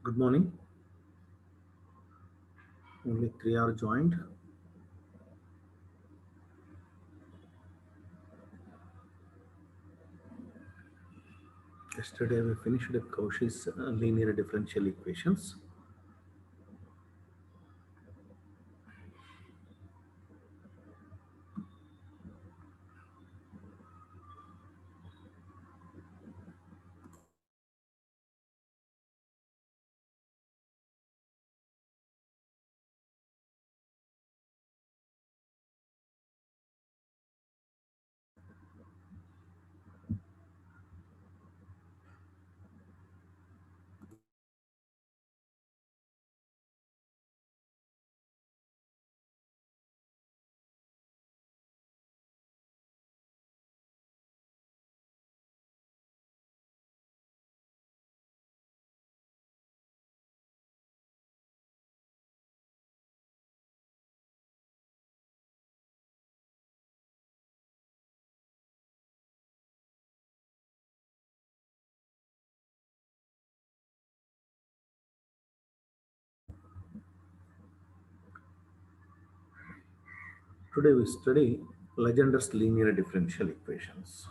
Good morning. Only three are joined. Yesterday we finished Cauchy's linear differential equations. Today we study Legendre's linear differential equations.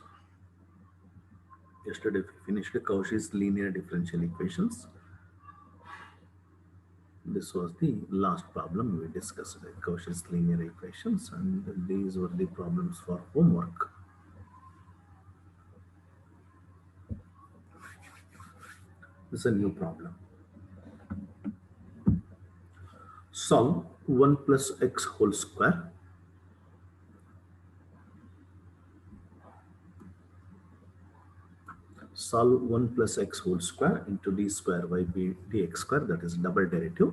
Yesterday we finished Cauchy's linear differential equations. This was the last problem we discussed, Cauchy's linear equations, and these were the problems for homework. This is a new problem. Solve 1 plus x whole square solve 1 plus x whole square into d square by dx square, that is double derivative,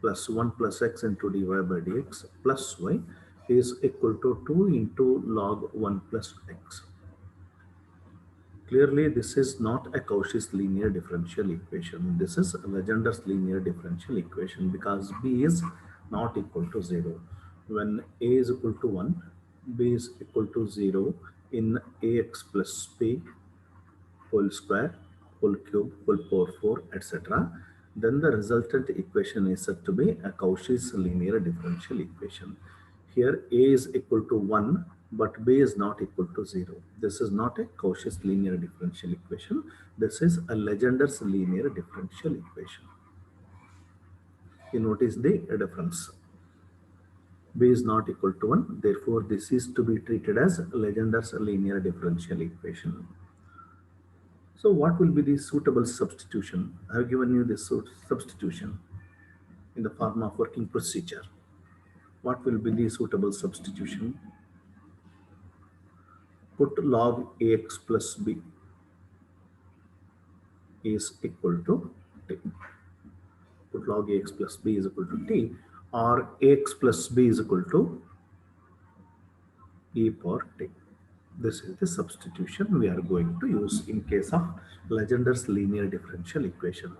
plus 1 plus x into dy by dx plus y is equal to 2 into log 1 plus x. Clearly, this is not a Cauchy's linear differential equation. This is Legendre's linear differential equation because b is not equal to 0. When a is equal to 1, b is equal to 0 in ax plus b whole square, whole cube, whole power 4, etc. Then the resultant equation is said to be a Cauchy's linear differential equation. Here a is equal to 1, but b is not equal to 0. This is not a Cauchy's linear differential equation. This is a Legendre's linear differential equation. You notice the difference. B is not equal to 1. Therefore, this is to be treated as Legendre's linear differential equation. So what will be the suitable substitution? I have given you this substitution in the form of working procedure. What will be the suitable substitution? Put log ax plus b is equal to t. Put log ax plus b is equal to t, or ax plus b is equal to e power t. This is the substitution we are going to use in case of Legendre's linear differential equation.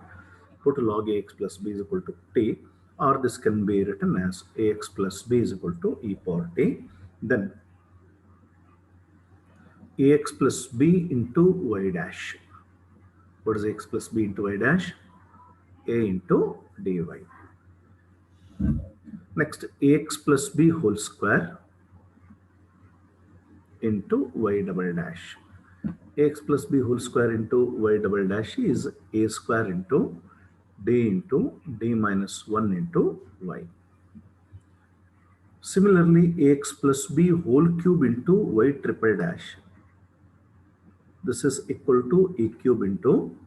Put log ax plus b is equal to t, or this can be written as ax plus b is equal to e power t. Then ax plus b into y dash. What is ax plus b into y dash? A into dy. Next, ax plus b whole square into y double dash. Ax plus b whole square into y double dash is a square into d minus 1 into y. Similarly, ax plus b whole cube into y triple dash. This is equal to a cube into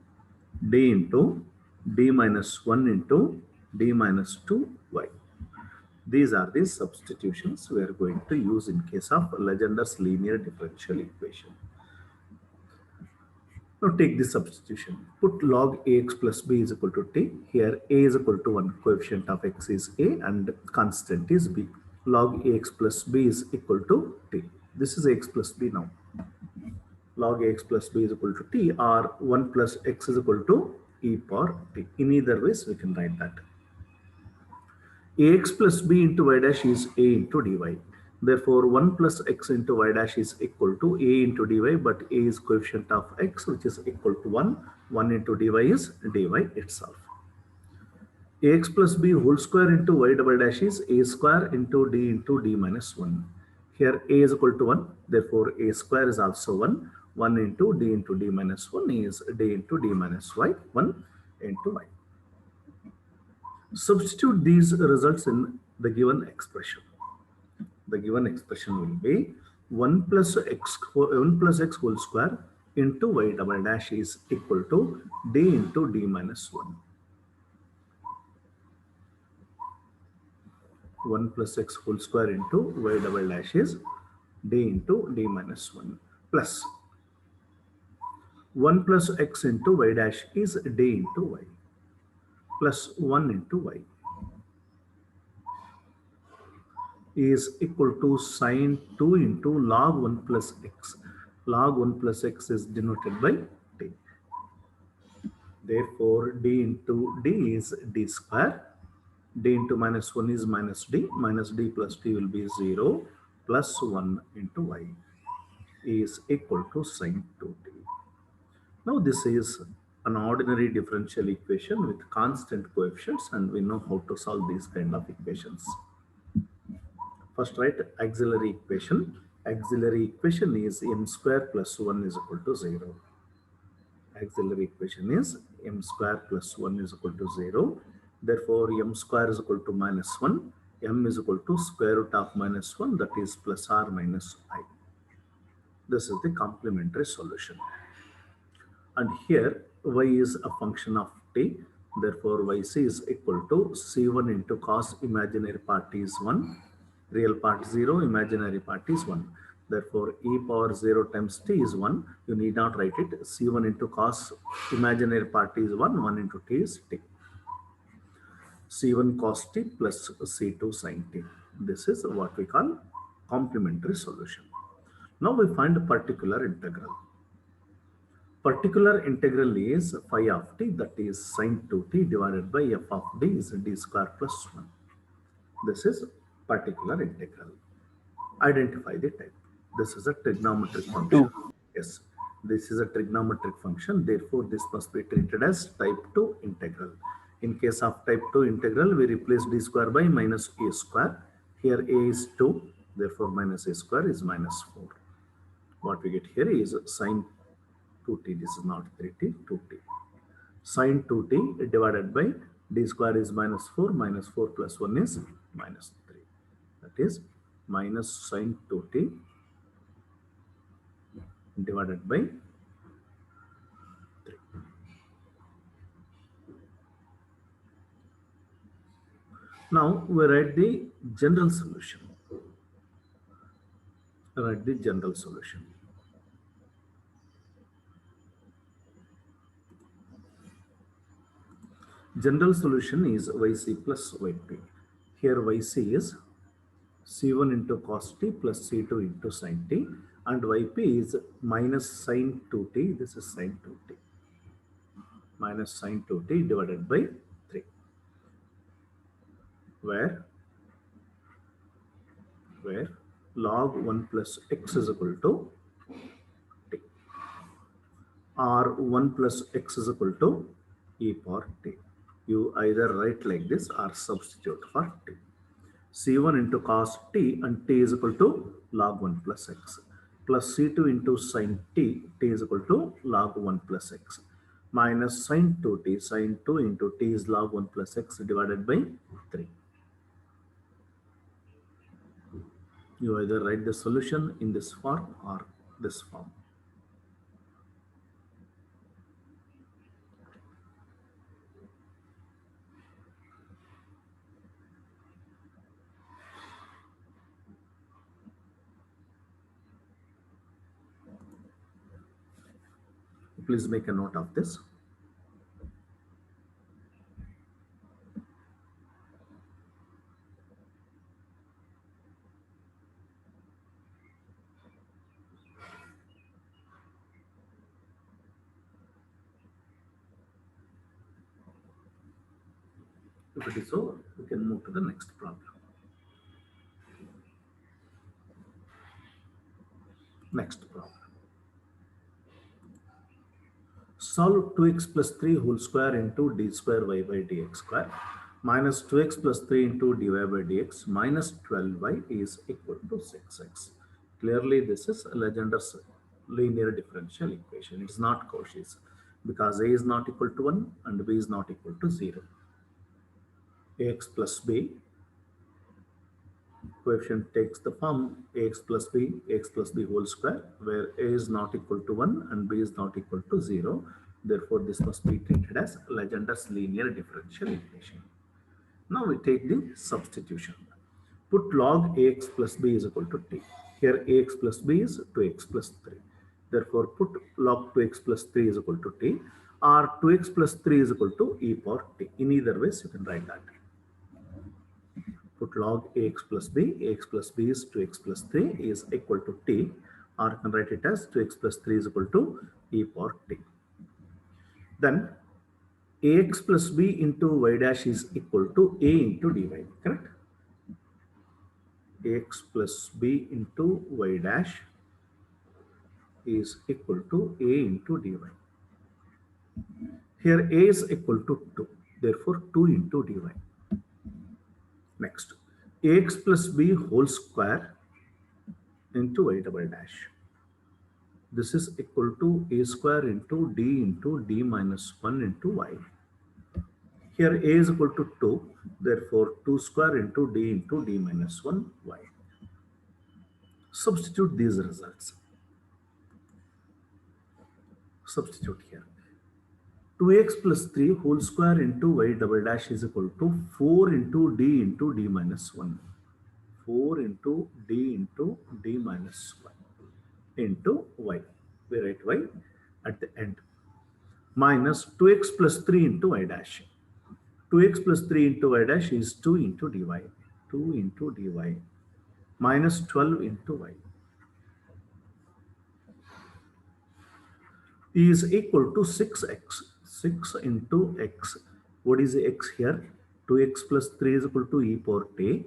d minus 1 into d minus 2y. These are the substitutions we are going to use in case of Legendre's linear differential equation. Now take this substitution. Put log ax plus b is equal to t. Here a is equal to 1. Coefficient of x is a and constant is b. Log ax plus b is equal to t. This is ax plus b now. Log ax plus b is equal to t, or 1 plus x is equal to e power t. In either ways, we can write that. Ax plus b into y dash is a into dy. Therefore, 1 plus x into y dash is equal to a into dy, but a is coefficient of x, which is equal to 1. 1 into dy is dy itself. ax plus b whole square into y double dash is a square into d minus 1. Here a is equal to 1, therefore a square is also 1. 1 into d minus 1 is d into d minus y, 1 into y. Substitute these results in the given expression. The given expression will be 1 plus x whole square into y double dash is equal to d into d minus 1. 1 plus x whole square into y double dash is d into d minus 1 plus 1 plus x into y dash is d into y plus 1 into y is equal to sine 2 into log 1 plus x. Log 1 plus x is denoted by d. Therefore, d into d is d square. D into minus 1 is minus d. Minus d plus d will be 0 plus 1 into y is equal to sine 2t. Now, this is an ordinary differential equation with constant coefficients, and we know how to solve these kind of equations. First, write auxiliary equation. Auxiliary equation is m square plus 1 is equal to 0. Auxiliary equation is m square plus 1 is equal to 0. Therefore, m square is equal to minus 1. M is equal to square root of minus 1, that is plus or minus I. This is the complementary solution. And here y is a function of t, therefore yc is equal to c1 into cos imaginary part is 1, real part 0, imaginary part is 1. Therefore e power 0 times t is 1. You need not write it. C1 into cos imaginary part is 1, 1 into t is t. C1 cos t plus C2 sin t. This is what we call complementary solution. Now we find a particular integral. Particular integral is phi of t, that is sin 2t divided by f of d is d square plus 1. This is particular integral. Identify the type. This is a trigonometric function. 2. Yes, this is a trigonometric function. Therefore, this must be treated as type 2 integral. In case of type 2 integral, we replace d square by minus a square. Here a is 2, therefore minus a square is minus 4. What we get here is sin 2t, this is not 3t, 2t. Sin 2t divided by d square is minus 4, minus 4 plus 1 is minus 3. That is minus sin 2t divided by 3. Now we write the general solution. Write the general solution. General solution is yc plus yp. Here yc is c1 into cos t plus c2 into sin t, and yp is minus sin 2t. This is sin 2t. Minus sin 2t divided by 3. Where log 1 plus x is equal to t, or 1 plus x is equal to e power t. You either write like this or substitute for t. C1 into cos t, and t is equal to log 1 plus x, plus C2 into sin t, t is equal to log 1 plus x, minus sin 2t, sin 2 into t is log 1 plus x divided by 3. You either write the solution in this form or this form. Please make a note of this. If it is so, we can move to the next problem. Next problem. Solve 2x plus 3 whole square into d square y by dx square. minus 2x plus 3 into dy by dx minus 12y is equal to 6x. Clearly, this is Legender's linear differential equation. It is not Cauchy's because a is not equal to 1 and b is not equal to 0. Ax plus b coefficient takes the form ax plus b whole square, where a is not equal to 1 and b is not equal to 0. Therefore, this must be treated as Legender's linear differential equation. Now we take the substitution. Put log ax plus b is equal to t. Here ax plus b is 2x plus 3. Therefore, put log 2x plus 3 is equal to t, or 2x plus 3 is equal to e power t. In either ways, you can write that. Put log ax plus b is 2x plus 3 is equal to t, or you can write it as 2x plus 3 is equal to e power t. Then ax plus b into y dash is equal to a into dy, correct? Ax plus b into y dash is equal to a into dy. Here a is equal to 2, therefore 2 into dy. Next, ax plus b whole square into y double dash. This is equal to a square into d minus 1 into y. Here a is equal to 2, therefore 2 square into d minus 1 y. Substitute these results. Substitute here. 2x plus 3 whole square into y double dash is equal to 4 into d minus 1. 4 into d minus 1 into y. We write y at the end. Minus 2x plus 3 into y dash. 2x plus 3 into y dash is 2 into dy. 2 into dy minus 12 into y is equal to 6x. 6 into x. What is the x here? 2x plus 3 is equal to e power t.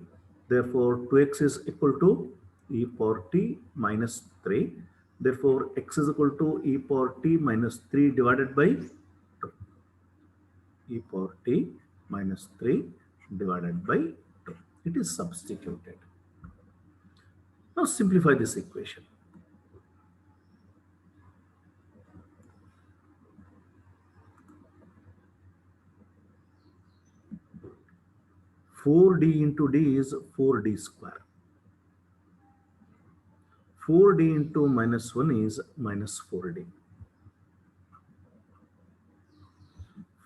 Therefore, 2x is equal to e power t minus 3. Therefore, x is equal to e power t minus 3 divided by 2. E power t minus 3 divided by 2. It is substituted. Now simplify this equation. 4d into d is 4d square. 4d into minus 1 is minus 4d.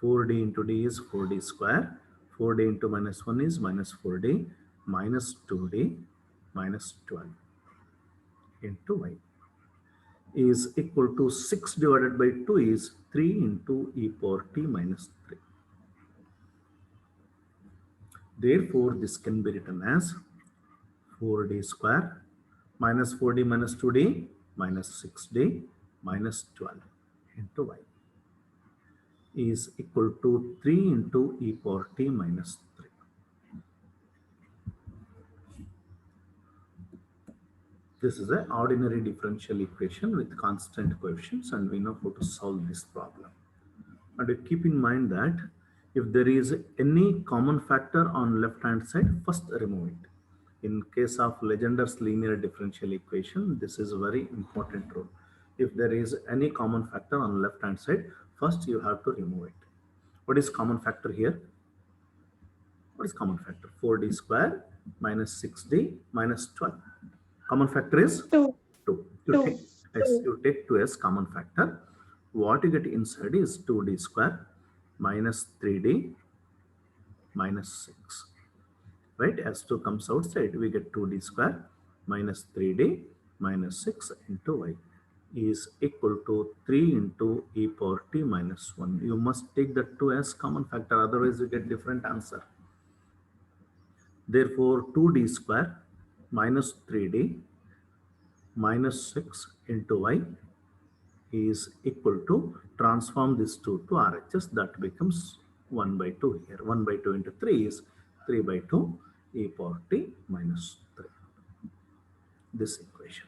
4d into d is 4d square. 4d into minus 1 is minus 4d minus 2d minus 12 into y is equal to 6 divided by 2 is 3 into e power t minus 3. Therefore, this can be written as 4d square minus 4d minus 2d minus 6d minus 12 into y is equal to 3 into e power t minus 3. This is an ordinary differential equation with constant coefficients, and we know how to solve this problem. And keep in mind that if there is any common factor on left hand side, first remove it. In case of Legender's linear differential equation, this is a very important rule. If there is any common factor on left hand side, first you have to remove it. What is common factor here? What is common factor? 4d square minus 6d minus 12. Common factor is 2. 2. Two. You take 2 as common factor. What you get inside is 2d square minus 3d minus 6. Right? As 2 comes outside, we get 2d square minus 3d minus 6 into y is equal to 3 into e power t minus 1. You must take the 2 as common factor, otherwise you get different answer. Therefore, 2d square minus 3d minus 6 into y is equal to, transform this 2 to RHS, that becomes 1 by 2 here. 1 by 2 into 3 is 3 by 2 e power t minus 3. This equation.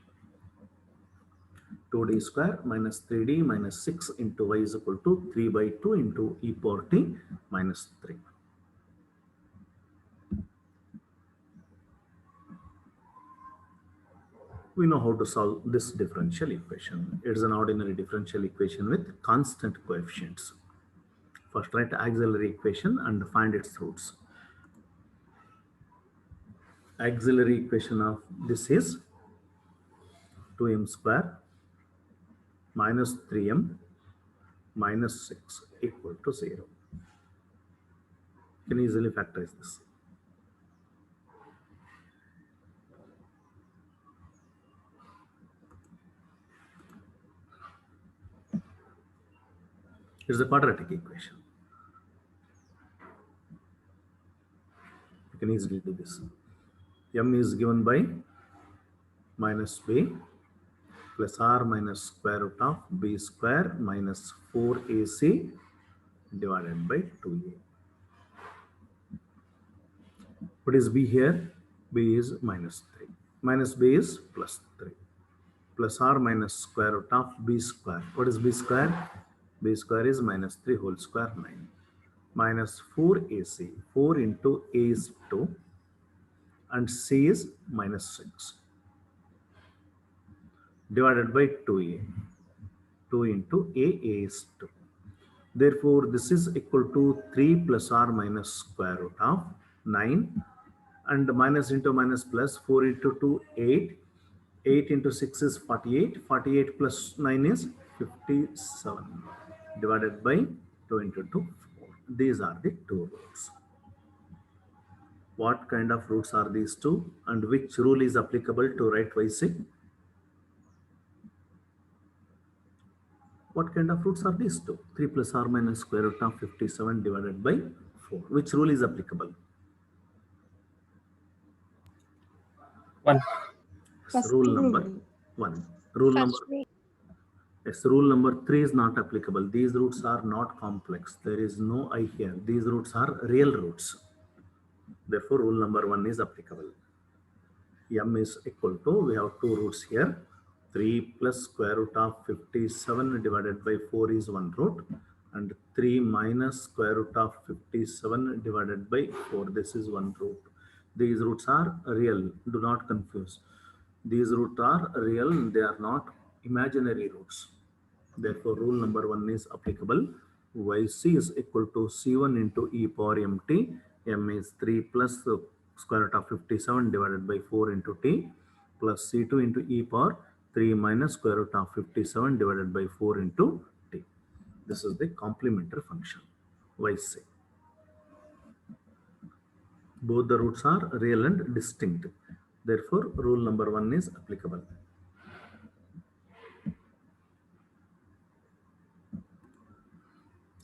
2d square minus 3d minus 6 into y is equal to 3 by 2 into e power t minus 3. We know how to solve this differential equation. It is an ordinary differential equation with constant coefficients. First write auxiliary equation and find its roots. Auxiliary equation of this is 2m square minus 3m minus 6 equal to 0. You can easily factorize this. It's a quadratic equation. You can easily do this. M is given by minus b plus r minus square root of b square minus 4ac divided by 2a. What is b here? B is minus 3. Minus b is plus 3. Plus r minus square root of b square. What is b square? B square is minus 3 whole square 9. Minus 4ac. 4 into a is 2 and c is minus 6. Divided by 2a. 2 into a is 2. Therefore, this is equal to 3 plus r minus square root of 9 and minus into minus plus 4 into 2, 8. 8 into 6 is 48. 48 plus 9 is 57 divided by 2 into 2, 4. These are the two roots. What kind of roots are these two and which rule is applicable to write YC? What kind of roots are these two? 3 plus r minus square root of 57 divided by 4. Which rule is applicable? 1. Yes, rule number 1. Rule number yes, rule number 3 is not applicable. These roots are not complex. There is no I here. These roots are real roots. Therefore, rule number 1 is applicable. M is equal to, we have two roots here. 3 plus square root of 57 divided by 4 is one root. And 3 minus square root of 57 divided by 4. This is one root. These roots are real. Do not confuse. These roots are real. They are not imaginary roots. Therefore, rule number 1 is applicable. Yc is equal to C1 into e power mt. M is 3 plus square root of 57 divided by 4 into t plus C2 into e power 3 minus square root of 57 divided by 4 into t. This is the complementary function, Yc. Both the roots are real and distinct. Therefore, rule number 1 is applicable.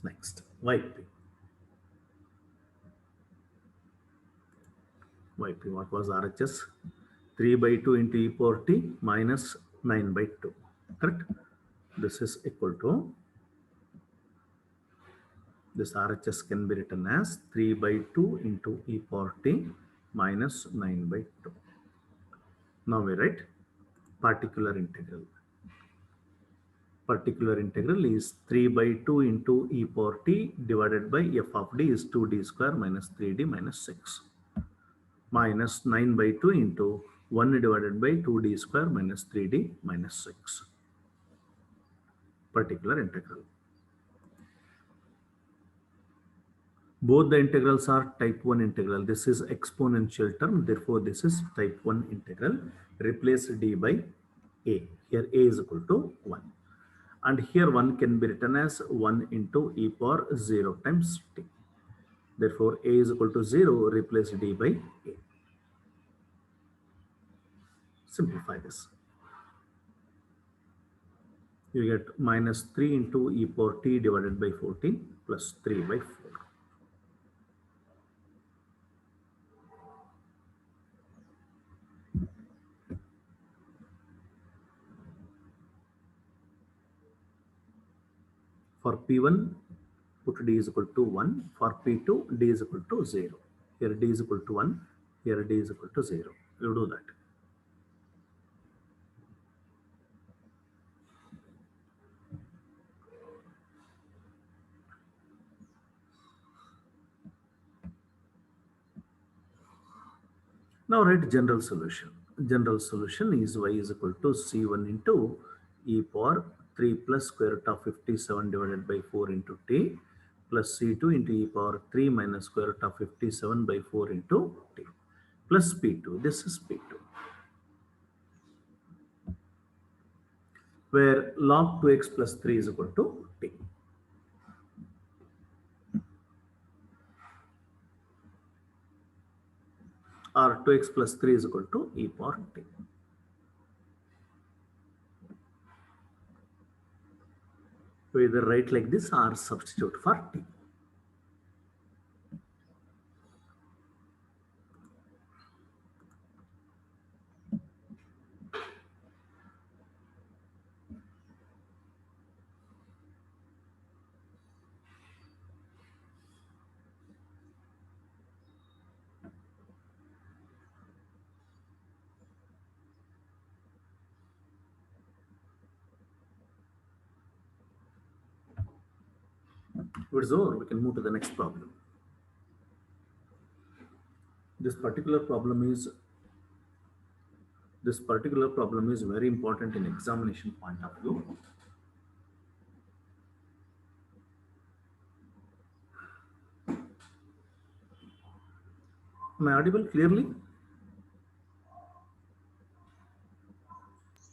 Next, Yp. Yp, what was RHS? 3 by 2 into e power t minus 9 by 2. Correct? This is equal to, this RHS can be written as 3 by 2 into e power t minus 9 by 2. Now we write particular integral. Particular integral is 3 by 2 into e power t divided by f of d is 2d square minus 3d minus 6 minus 9 by 2 into 1 divided by 2d square minus 3d minus 6. Particular integral. Both the integrals are type 1 integral. This is exponential term. Therefore, this is type 1 integral. Replace d by a. Here a is equal to 1. And here 1 can be written as 1 into e power 0 times t. Therefore, a is equal to 0. Replace d by a. Simplify this. You get minus 3 into e power t divided by 40 plus 3 by 4. For P1, put d is equal to 1. For P2, d is equal to 0. Here d is equal to 1. Here d is equal to 0. You do that. Now write general solution. general solution is y is equal to c1 into e power 3 plus square root of 57 divided by 4 into t plus c2 into e power 3 minus square root of 57 by 4 into t plus p2. This is p2, where log 2x plus 3 is equal to t, or 2x plus 3 is equal to e power t. We either write like this or substitute for t. If it's over, we can move to the next problem. This particular problem is very important in examination point of view. Am I audible clearly?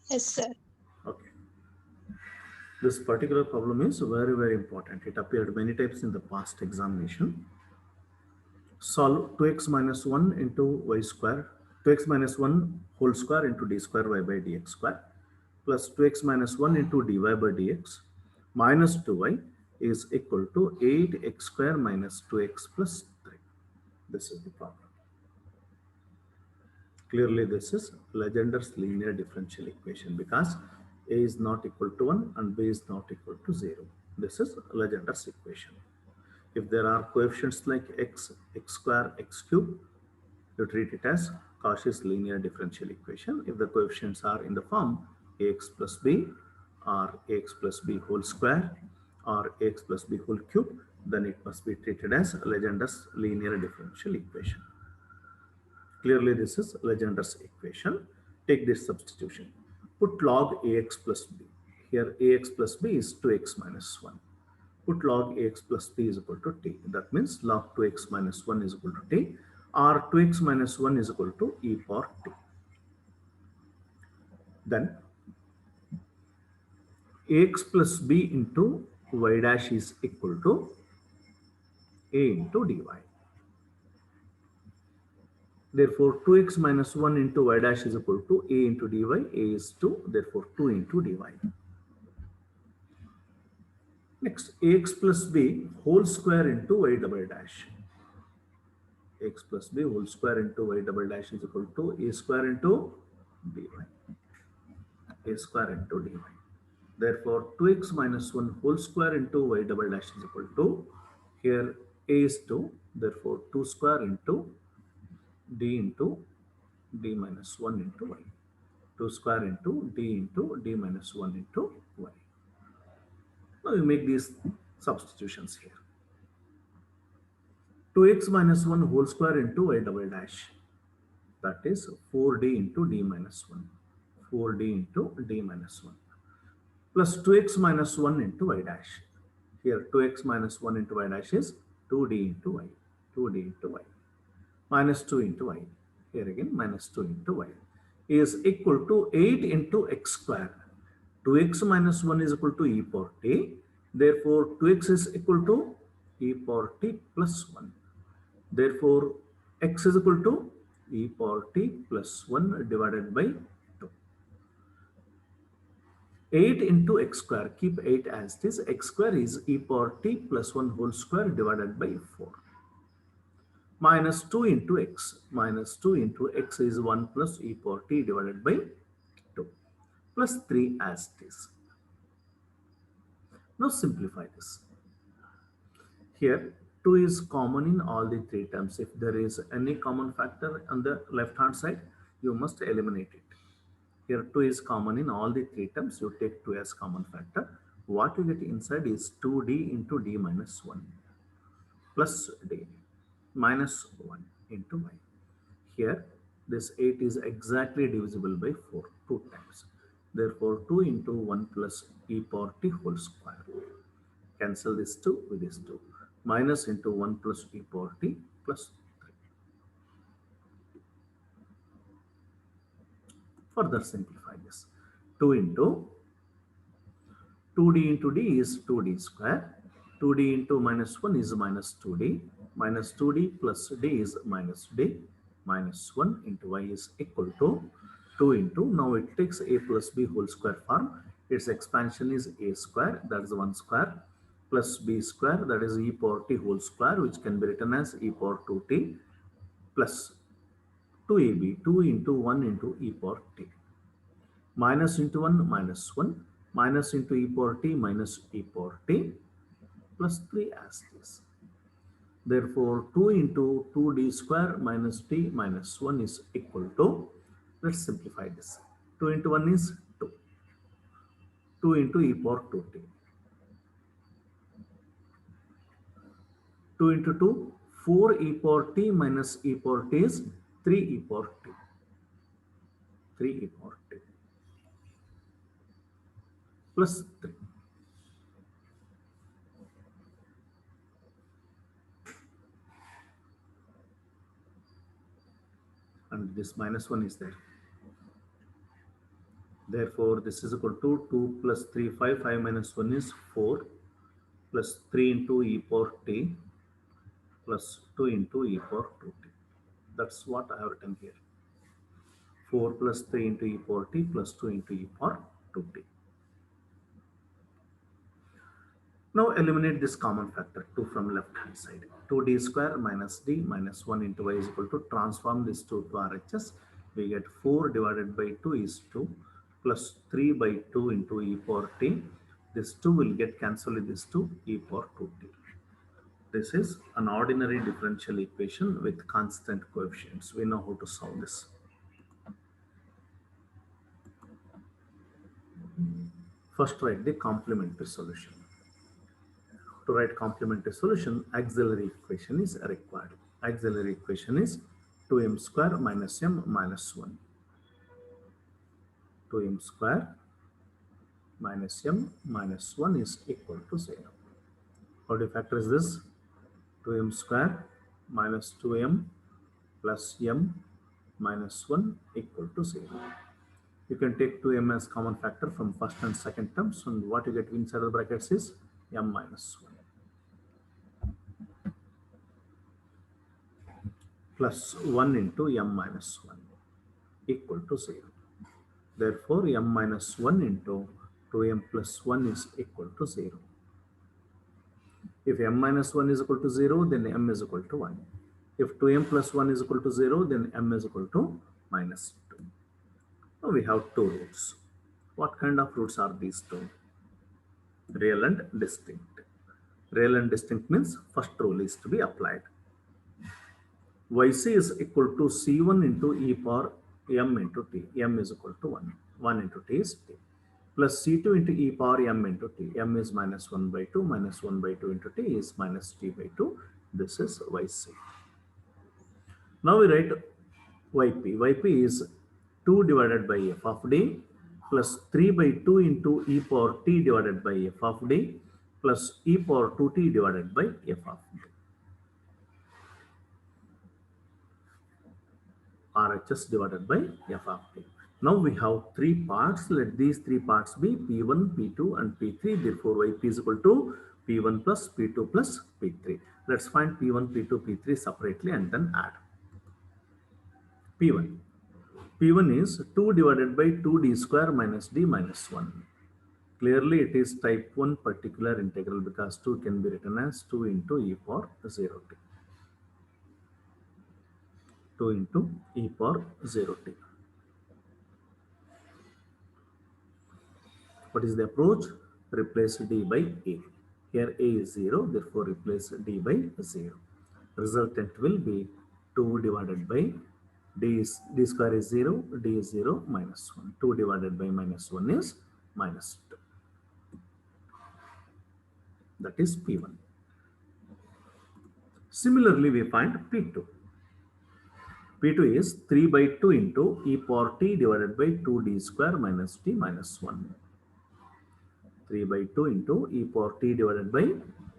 Yes, sir. Okay. This particular problem is very, very important. It appeared many times in the past examination. Solve 2x minus 1 into y square, 2x minus 1 whole square into d square y by dx square plus 2x minus 1 into dy by dx minus 2y is equal to 8x square minus 2x plus 3. This is the problem. Clearly, this is Legender's linear differential equation because a is not equal to 1 and b is not equal to 0. This is Legender's equation. If there are coefficients like x, x square, x cube, you treat it as Cauchy's linear differential equation. If the coefficients are in the form ax plus b or ax plus b whole square or ax plus b whole cube, then it must be treated as Legender's linear differential equation. Clearly, this is Legender's equation. Take this substitution. Put log ax plus b. Here, ax plus b is 2x minus 1. Put log ax plus b is equal to t. That means log 2x minus 1 is equal to t, or 2x minus 1 is equal to e power t. Then, ax plus b into y dash is equal to a into dy. Therefore, 2x minus 1 into y dash is equal to a into dy. A is 2, therefore 2 into dy. Next, ax plus b whole square into y double dash. X plus b whole square into y double dash is equal to a square into dy. A square into dy. Therefore, 2x minus 1 whole square into y double dash is equal to, here a is 2, therefore 2 square into d minus 1 into y. 2 square into d minus 1 into y. Now you make these substitutions here. 2x minus 1 whole square into y double dash. That is 4d into d minus 1. 4d into d minus 1. Plus 2x minus 1 into y dash. Here 2x minus 1 into y dash is 2d into y. 2d into y. Minus 2 into y. Here again minus 2 into y is equal to 8 into x square. 2x minus 1 is equal to e power t. Therefore, 2x is equal to e power t plus 1. Therefore, x is equal to e power t plus 1 divided by 2. 8 into x square, keep 8 as it is. X square is e power t plus 1 whole square divided by 4. Minus 2 into x. Minus 2 into x is 1 plus e power t divided by 2. Plus 3 as it is. Now simplify this. Here 2 is common in all the three terms. If there is any common factor on the left hand side, you must eliminate it. Here 2 is common in all the three terms. You take 2 as common factor. What you get inside is 2d into d minus 1 plus d minus 1 into y. Here This 8 is exactly divisible by 4 two times. Therefore, 2 into 1 plus e power t whole square. Cancel this 2 with this 2. Minus into 1 plus e power t plus 3. Further simplify this. 2 into 2d into d is 2d square. 2d into minus 1 is minus 2d. Minus 2d plus d is minus d. Minus 1 into y is equal to 2 into, now it takes a plus b whole square form. Its expansion is a square, that is 1 square, plus b square, that is e power t whole square, which can be written as e power 2t, plus 2ab, 2 into 1 into e power t. Minus into 1 minus 1, minus into e power t minus e power t plus 3 as this. Therefore, 2 into 2d square minus t minus 1 is equal to, let's simplify this. 2 into 1 is 2. 2 into e power 2t. 2 into 2, 4 e power t minus e power t is 3 e power t. 3 e power t plus 3. And this minus 1 is there. Therefore, this is equal to 2 plus 3, 5. 5 minus 1 is 4 plus 3 into e power t plus 2 into e power 2t. That's what I have written here. 4 plus 3 into e power t plus 2 into e power 2t. Now eliminate this common factor 2 from left hand side. 2d square minus d minus 1 into y is equal to, transform this 2 to RHS. We get 4 divided by 2 is 2 plus 3 by 2 into e power t. This 2 will get cancelled with this 2 e power 2t. This is an ordinary differential equation with constant coefficients. We know how to solve this. First, write the complementary solution. To write complementary solution, auxiliary equation is required. Auxiliary equation is 2m square minus m minus 1. 2m square minus m minus 1 is equal to 0. How do you factorize this? 2m square minus 2m plus m minus 1 equal to 0. You can take 2m as common factor from first and second terms, and what you get inside the brackets is m minus 1 plus 1 into m minus 1 equal to 0. Therefore, m minus 1 into 2m plus 1 is equal to 0. If m minus 1 is equal to 0, then m is equal to 1. If 2m plus 1 is equal to 0, then m is equal to minus 2. Now we have two roots. What kind of roots are these two? Real and distinct. Real and distinct means first rule is to be applied. Yc is equal to c1 into e power m into t. M is equal to 1. 1 into t is t. Plus c2 into e power m into t. M is minus 1 by 2. Minus 1 by 2 into t is minus t by 2. This is Yc. Now we write Yp. Yp is 2 divided by f of d plus 3 by 2 into e power t divided by f of d plus e power 2t divided by f of d. RHS divided by f of t. Now we have three parts. Let these three parts be P1, P2 and P3. Therefore, Yp is equal to P1 plus P2 plus P3. Let's find P1, P2, P3 separately and then add. P1. P1 is 2 divided by 2d square minus d minus 1. Clearly, it is type 1 particular integral because 2 can be written as 2 into e power 0t. 2 into e power 0t. What is the approach? Replace d by a. Here a is 0, therefore replace d by 0. Resultant will be 2 divided by d square is 0, d is 0, minus 1. 2 divided by minus 1 is minus 2. That is P1. Similarly, we find P2. P2 is 3 by 2 into e power t divided by 2d square minus t minus 1. 3 by 2 into e power t divided by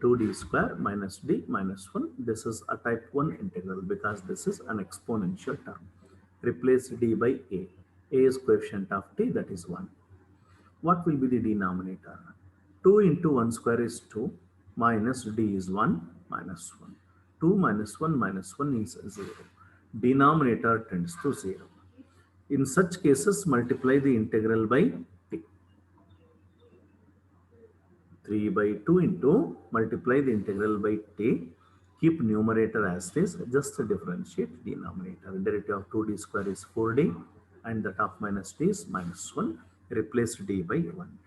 2d square minus d minus 1. This is a type 1 integral because this is an exponential term. Replace d by a. A is coefficient of t, that is 1. What will be the denominator? 2 into 1 square is 2 minus d is 1 minus 1. 2 minus 1 is 0. Denominator tends to 0. In such cases, multiply the integral by t. 3 by 2 into multiply the integral by t. Keep numerator as this, just differentiate denominator. Derivative of 2d square is 4d and that of minus d is minus 1. Replace d by 1.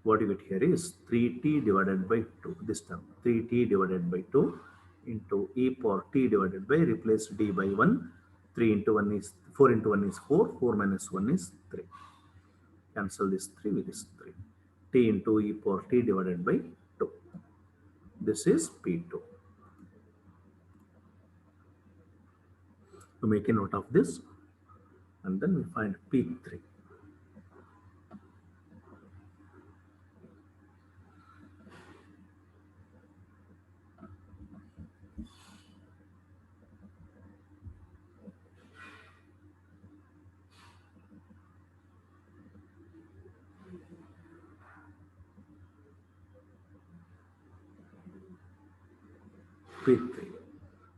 What you get here is 3t divided by 2, this term 3t divided by 2 into e power t divided by, replace d by 1, 3 into 1 is 4 into 1 is 4, 4 minus 1 is 3. Cancel this 3 with this 3. T into e power t divided by 2. This is P2. To make a note of this, and then we find P3. P3.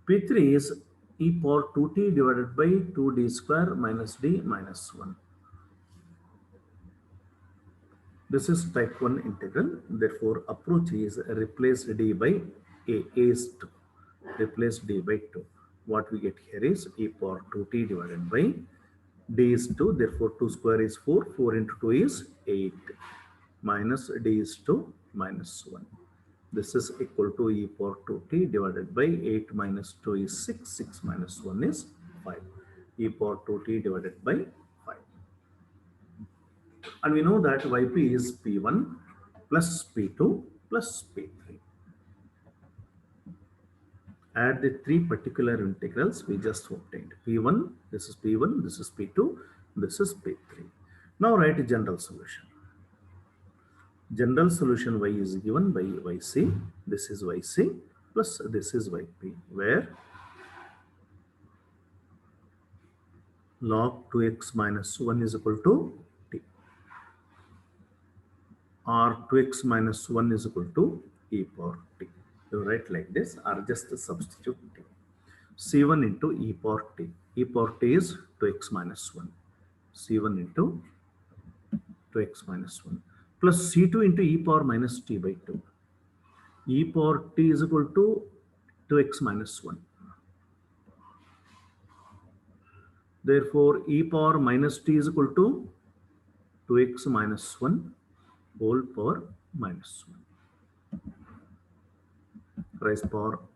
P3 is e power 2t divided by 2d square minus d minus 1. This is type 1 integral. Therefore, approach is replace d by a. A is 2. Replace d by 2. What we get here is e power 2t divided by d is 2. Therefore, 2 square is 4. 4 into 2 is 8. Minus d is 2 minus 1. This is equal to e power 2t divided by 8 minus 2 is 6. 6 minus 1 is 5. E power 2t divided by 5. And we know that yp is p1 plus p2 plus p3. Add the three particular integrals we just obtained. P1, this is P1, this is P2, this is P3. Now write a general solution. General solution y is given by yc. This is yc plus this is yp, where log 2x minus 1 is equal to t, or 2x minus 1 is equal to e power t. You write like this, or just substitute t. C1 into e power t. E power t is 2x minus 1. C1 into 2x minus 1 plus C2 into e power minus t by 2. E power t is equal to 2x minus 1. Therefore, e power minus t is equal to 2x minus 1 whole power minus 1.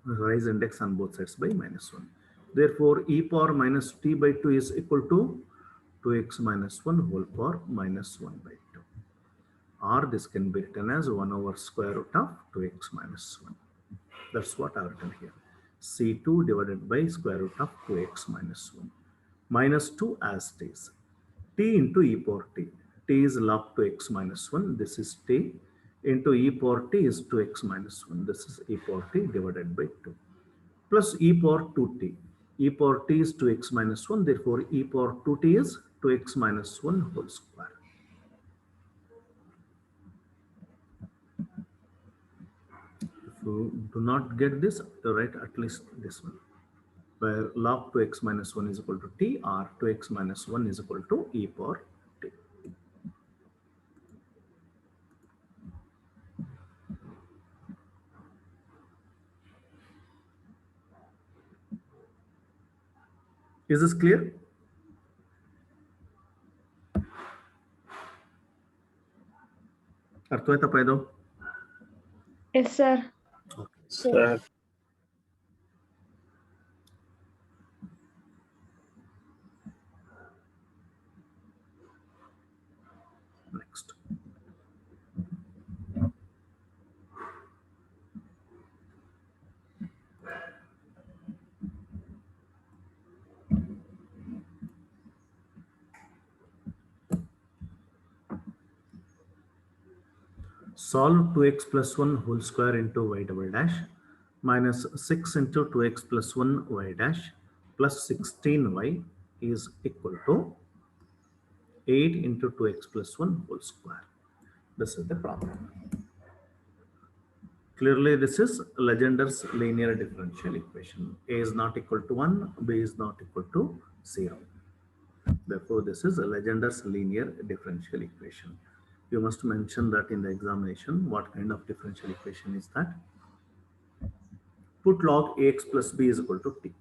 Rise index on both sides by minus 1. Therefore, e power minus t by 2 is equal to 2x minus 1 whole power minus 1 by 2. Or this can be written as 1 over square root of 2x minus 1. That's what I've written here. C2 divided by square root of 2x minus 1. Minus 2 as t is. T into e power t. T is log 2x minus 1. This is t. Into e power t is 2x minus 1. This is e power t divided by 2. Plus e power 2t. E power t is 2x minus 1. Therefore, e power 2t is 2x minus 1 whole square. If you do not get this, you write at least this one, where log 2x minus 1 is equal to t, or 2x minus 1 is equal to e power t. Is this clear? ಅರ್ಥವಾಯ್ತಾ ಇದು? Yes, sir. Sir. Next. solve 2x plus 1 whole square into y double dash minus 6 into 2x plus 1 y dash plus 16y is equal to 8 into 2x plus 1 whole square. This is the problem. Clearly, this is Legender's linear differential equation. A is not equal to 1, B is not equal to 0. Therefore, this is Legender's linear differential equation. You must mention that in the examination. What kind of differential equation is that? Put log ax plus b is equal to t.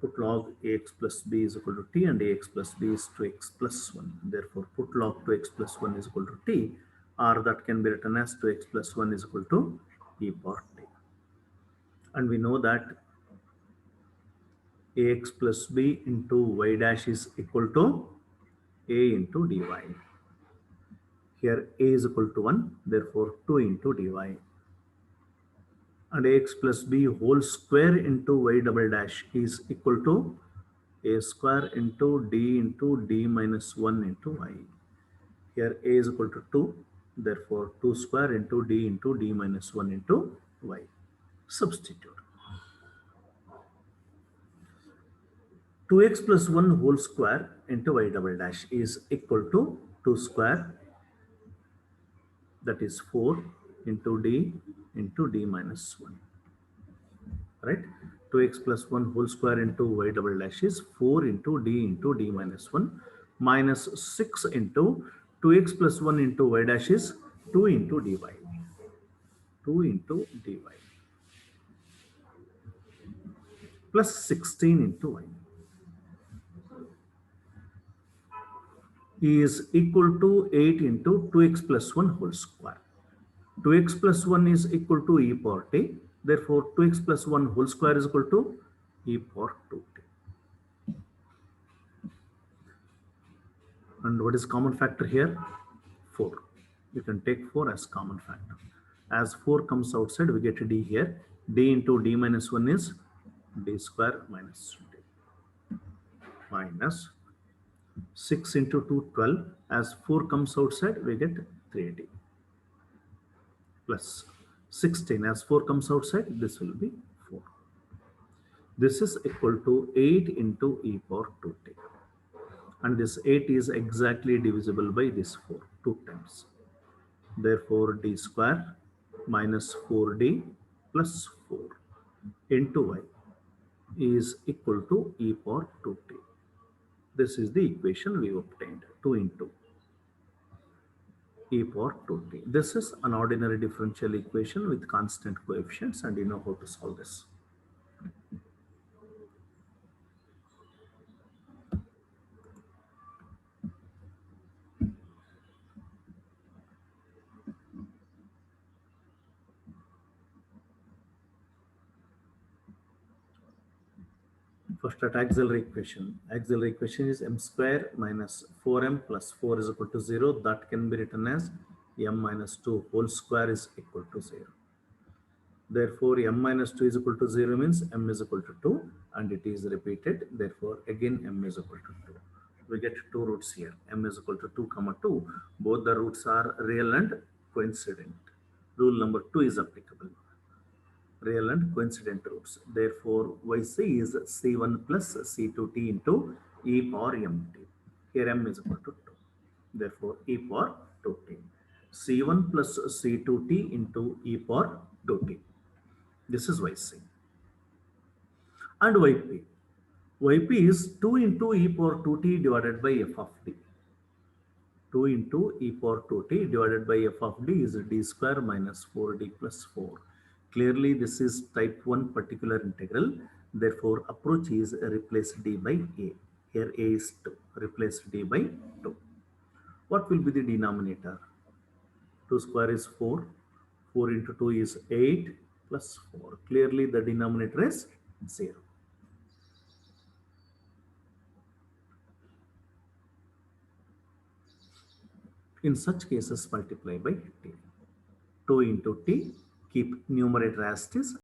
Put log ax plus b is equal to t and ax plus b is 2x plus 1. Therefore, put log 2x plus 1 is equal to t, or that can be written as 2x plus 1 is equal to e power t. And we know that ax plus b into y dash is equal to a into dy. Here a is equal to 1, therefore 2 into dy. And ax plus b whole square into y double dash is equal to a square into d minus 1 into y. Here a is equal to 2, therefore 2 square into d minus 1 into y. Substitute. 2x plus 1 whole square into y double dash is equal to 2 square, that is 4 into d minus 1. Right? 2x plus 1 whole square into y double dash is 4 into d minus 1 minus 6 into 2x plus 1 into y dash is 2 into dy. 2 into dy plus 16 into y is equal to 8 into 2x plus 1 whole square. 2x plus 1 is equal to e power t. Therefore, 2x plus 1 whole square is equal to e power 2t. And what is common factor here? 4. You can take 4 as common factor. As 4 comes outside, we get a d here. D into d minus 1 is d square minus d. Minus 6 into 2, 12. As 4 comes outside, we get 3d. Plus 16. As 4 comes outside, this will be 4. This is equal to 8 into e power 2t. And this 8 is exactly divisible by this 4, 2 times. Therefore, d square minus 4d plus 4 into y is equal to e power 2t. This is the equation we obtained, 2 into e power 2t. This is an ordinary differential equation with constant coefficients, and you know how to solve this. First at auxiliary equation. Auxiliary equation is m square minus 4m plus 4 is equal to 0. That can be written as m minus 2 whole square is equal to 0. Therefore, m minus 2 is equal to 0 means m is equal to 2 and it is repeated. Therefore, again m is equal to 2. We get 2 roots here. M is equal to 2 comma 2. Both the roots are real and coincident. Rule number 2 is applicable. Real and coincident roots. Therefore, YC is C1 plus C2t into e power mt. Here m is equal to 2. Therefore, e power 2t. C1 plus C2t into e power 2t. This is YC. And YP. YP is 2 into e power 2t divided by f of d. 2 into e power 2t divided by f of d is d square minus 4d plus 4. Clearly, this is type 1 particular integral. Therefore, approach is replace d by a. Here a is 2. Replace d by 2. What will be the denominator? 2 square is 4. 4 into 2 is 8 plus 4. Clearly, the denominator is 0. In such cases, multiply by t. 2 into t, keep numerator as it is.